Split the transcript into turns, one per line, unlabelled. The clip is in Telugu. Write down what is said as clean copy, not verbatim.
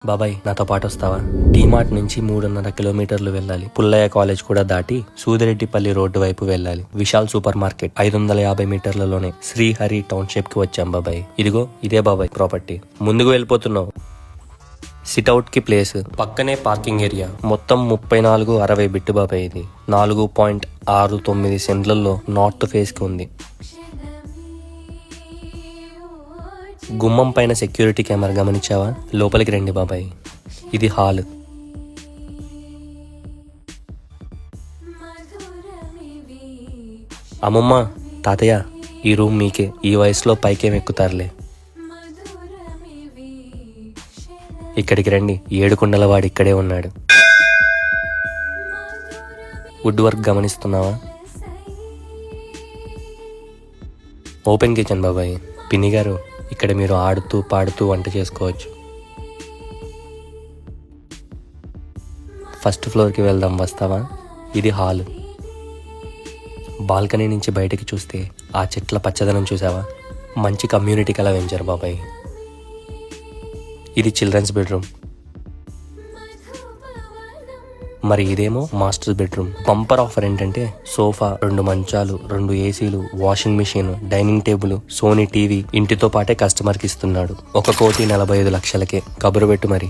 బాబాయ్ నాతో పాటు వస్తావా? డీమార్ట్ నుంచి 3.5 కిలోమీటర్లు వెళ్ళాలి. పుల్లయ్య కాలేజ్ కూడా దాటి సూదిరెడ్డిపల్లి రోడ్డు వైపు వెళ్ళాలి. విశాల్ సూపర్ మార్కెట్ 550 మీటర్లలోనే శ్రీహరి టౌన్షిప్ కి వచ్చాం బాబాయ్. ఇదిగో ఇదే బాబాయ్ ప్రాపర్టీ. ముందుకు వెళ్ళిపోతున్నావు. సిట్అవుట్ కి ప్లేస్, పక్కనే పార్కింగ్ ఏరియా. మొత్తం 34-60 బిట్టు బాబాయ్. ఇది 4.69 సెంట్లలో నార్త్ ఫేస్ కి ఉంది. గుమ్మం పైన సెక్యూరిటీ కెమెరా గమనించావా? లోపలికి రండి బాబాయ్. ఇది హాల్. అమ్మమ్మ, తాతయ్య, ఈ రూమ్ మీకే. ఈ వయసులో పైకేం ఎక్కుతారులే. ఇక్కడికి రండి. 7 కుండల వాడు ఇక్కడే ఉన్నాడు. వుడ్ వర్క్ గమనిస్తున్నావా? ఓపెన్ కిచెన్ బాబాయ్. పిన్ని గారు, ఇక్కడ మీరు ఆడుతూ పాడుతూ వంట చేసుకోవచ్చు. ఫస్ట్ ఫ్లోర్కి వెళ్దాం, వస్తావా? ఇది హాల్. బాల్కనీ నుంచి బయటకి చూస్తే ఆ చెట్ల పచ్చదనం చూసావా? మంచి కమ్యూనిటీ కల వెంచర్ బాబాయ్. ఇది చిల్డ్రన్స్ బెడ్రూమ్. మరి ఇదేమో మాస్టర్ బెడ్రూమ్. బంపర్ ఆఫర్ ఏంటంటే సోఫా, 2 మంచాలు, 2 ఏసీలు, washing machine, dining table, Sony TV ఇంటితో పాటే కస్టమర్కి ఇస్తున్నాడు. 1,45,00,000కే. కబురు పెట్టు మరి.